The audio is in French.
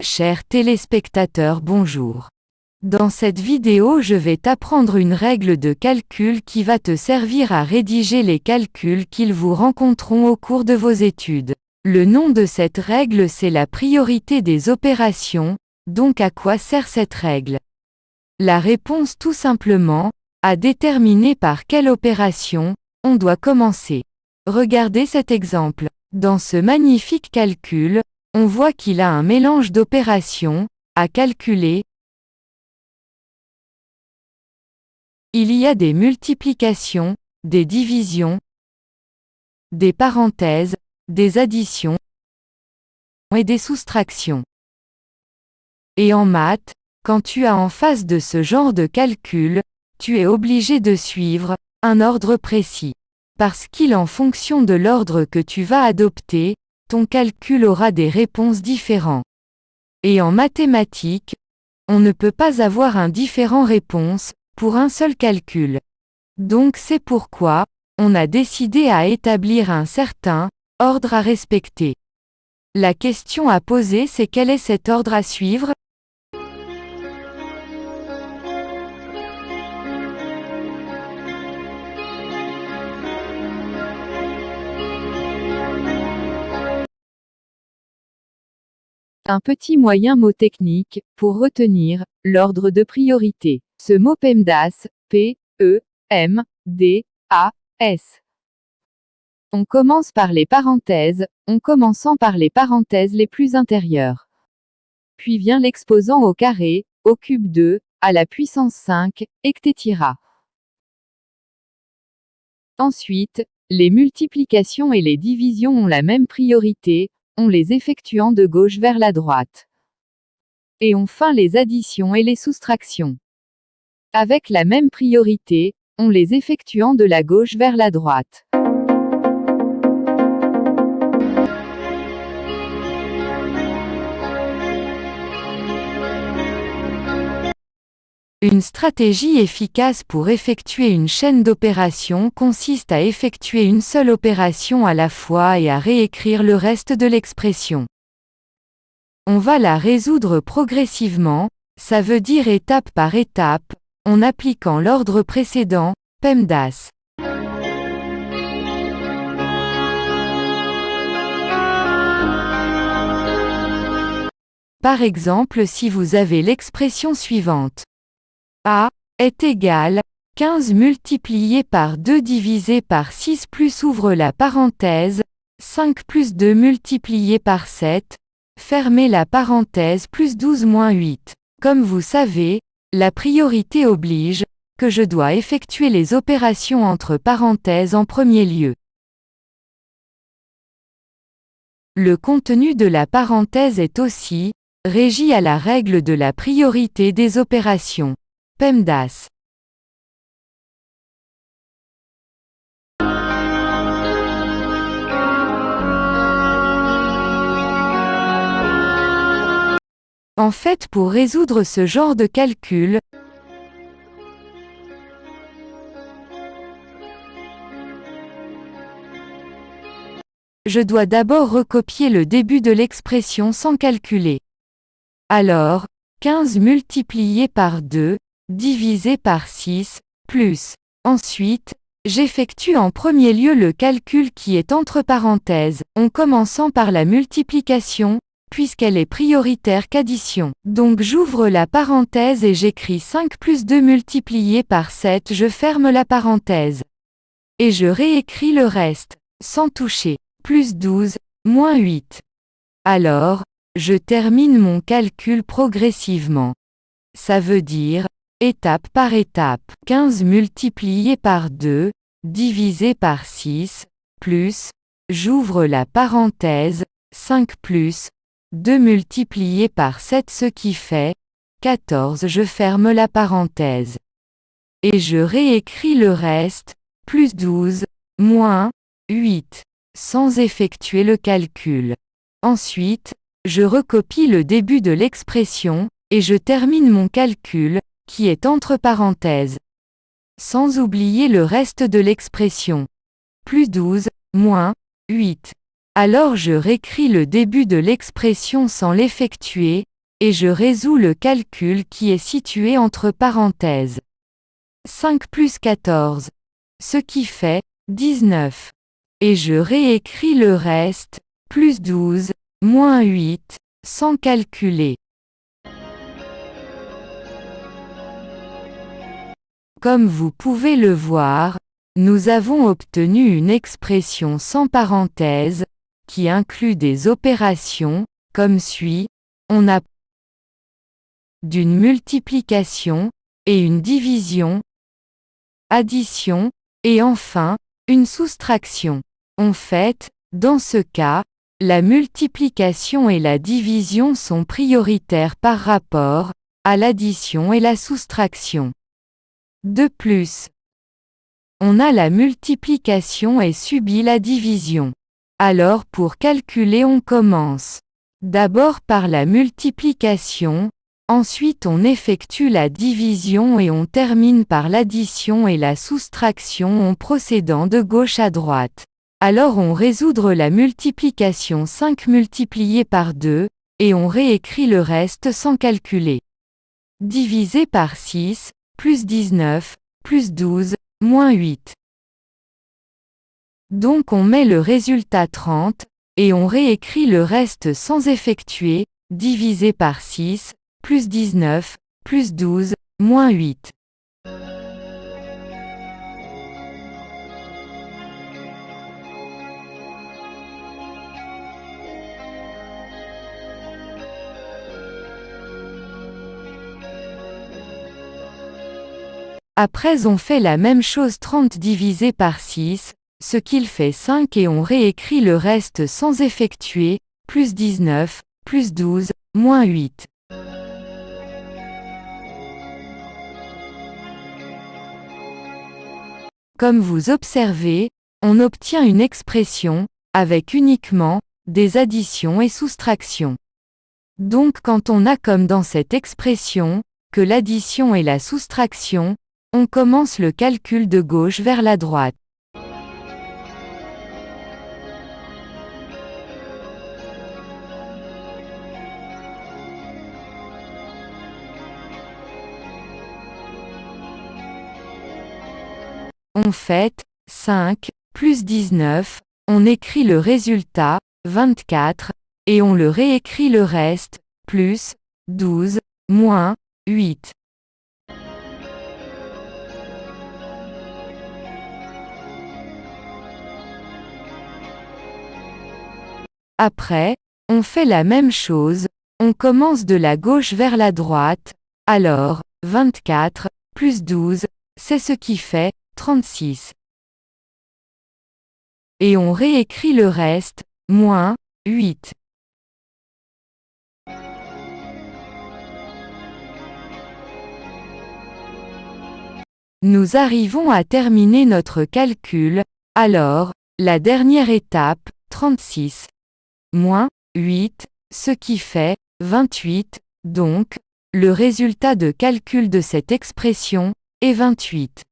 Chers téléspectateurs, bonjour. Dans cette vidéo, je vais t'apprendre une règle de calcul qui va te servir à rédiger les calculs qu'ils vous rencontreront au cours de vos études. Le nom de cette règle, c'est la priorité des opérations. Donc à quoi sert cette règle? La réponse, tout simplement, à déterminer par quelle opération on doit commencer. Regardez cet exemple. Dans ce magnifique calcul, on voit qu'il a un mélange d'opérations à calculer. Il y a des multiplications, des divisions, des parenthèses, des additions et des soustractions. Et en maths, quand tu as en face de ce genre de calcul, tu es obligé de suivre un ordre précis. Parce qu'il en fonction de l'ordre que tu vas adopter, ton calcul aura des réponses différentes. Et en mathématiques, on ne peut pas avoir un différent réponse pour un seul calcul. Donc c'est pourquoi, on a décidé à établir un certain ordre à respecter. La question à poser, c'est quel est cet ordre à suivre? Un petit moyen mot technique, pour retenir l'ordre de priorité. Ce mot PEMDAS, P-E-M-D-A-S. On commence par les parenthèses, en commençant par les parenthèses les plus intérieures. Puis vient l'exposant au carré, au cube 2, à la puissance 5, etc. Ensuite, les multiplications et les divisions ont la même priorité, en les effectuant de gauche vers la droite. Et enfin les additions et les soustractions. Avec la même priorité, en les effectuant de la gauche vers la droite. Une stratégie efficace pour effectuer une chaîne d'opérations consiste à effectuer une seule opération à la fois et à réécrire le reste de l'expression. On va la résoudre progressivement, ça veut dire étape par étape, en appliquant l'ordre précédent, PEMDAS. Par exemple, si vous avez l'expression suivante. A est égal 15 multiplié par 2 divisé par 6 plus ouvre la parenthèse, 5 plus 2 multiplié par 7, fermez la parenthèse plus 12 moins 8. Comme vous savez, la priorité oblige que je dois effectuer les opérations entre parenthèses en premier lieu. Le contenu de la parenthèse est aussi régi à la règle de la priorité des opérations. PEMDAS. En fait, pour résoudre ce genre de calcul, je dois d'abord recopier le début de l'expression sans calculer. Alors, 15 multiplié par 2, divisé par 6, plus. Ensuite, j'effectue en premier lieu le calcul qui est entre parenthèses, en commençant par la multiplication, puisqu'elle est prioritaire qu'addition. Donc j'ouvre la parenthèse et j'écris 5 plus 2 multiplié par 7, je ferme la parenthèse. Et je réécris le reste, sans toucher, plus 12, moins 8. Alors, je termine mon calcul progressivement. Ça veut dire, étape par étape, 15 multiplié par 2, divisé par 6, plus, j'ouvre la parenthèse, 5 plus, 2 multiplié par 7 ce qui fait 14, je ferme la parenthèse. Et je réécris le reste, plus 12, moins 8, sans effectuer le calcul. Ensuite, je recopie le début de l'expression, et je termine mon calcul, qui est entre parenthèses. Sans oublier le reste de l'expression. Plus 12, moins 8. Alors je réécris le début de l'expression sans l'effectuer, et je résous le calcul qui est situé entre parenthèses. 5 plus 14. Ce qui fait 19. Et je réécris le reste, plus 12, moins 8, sans calculer. Comme vous pouvez le voir, nous avons obtenu une expression sans parenthèses, qui inclut des opérations, comme suit. On a d'une multiplication, et une division, addition, et enfin, une soustraction. En fait, dans ce cas, la multiplication et la division sont prioritaires par rapport à l'addition et la soustraction. De plus, on a la multiplication et subit la division. Alors pour calculer on commence d'abord par la multiplication, ensuite on effectue la division et on termine par l'addition et la soustraction en procédant de gauche à droite. Alors on résoudre la multiplication 5 multiplié par 2, et on réécrit le reste sans calculer. Divisé par 6, plus 19, plus 12, moins 8. Donc on met le résultat 30, et on réécrit le reste sans effectuer, divisé par 6, plus 19, plus 12, moins 8. Après on fait la même chose 30 divisé par 6, ce qu'il fait 5 et on réécrit le reste sans effectuer, plus 19, plus 12, moins 8. Comme vous observez, on obtient une expression, avec uniquement, des additions et soustractions. Donc quand on a comme dans cette expression, que l'addition et la soustraction, on commence le calcul de gauche vers la droite. On fait 5, plus 19, on écrit le résultat, 24, et on le réécrit le reste, plus 12, moins 8. Après, on fait la même chose, on commence de la gauche vers la droite, alors, 24, plus 12, c'est ce qui fait 36. Et on réécrit le reste, moins 8. Nous arrivons à terminer notre calcul, alors, la dernière étape, 36. Moins 8, ce qui fait 28, donc, le résultat de calcul de cette expression est 28.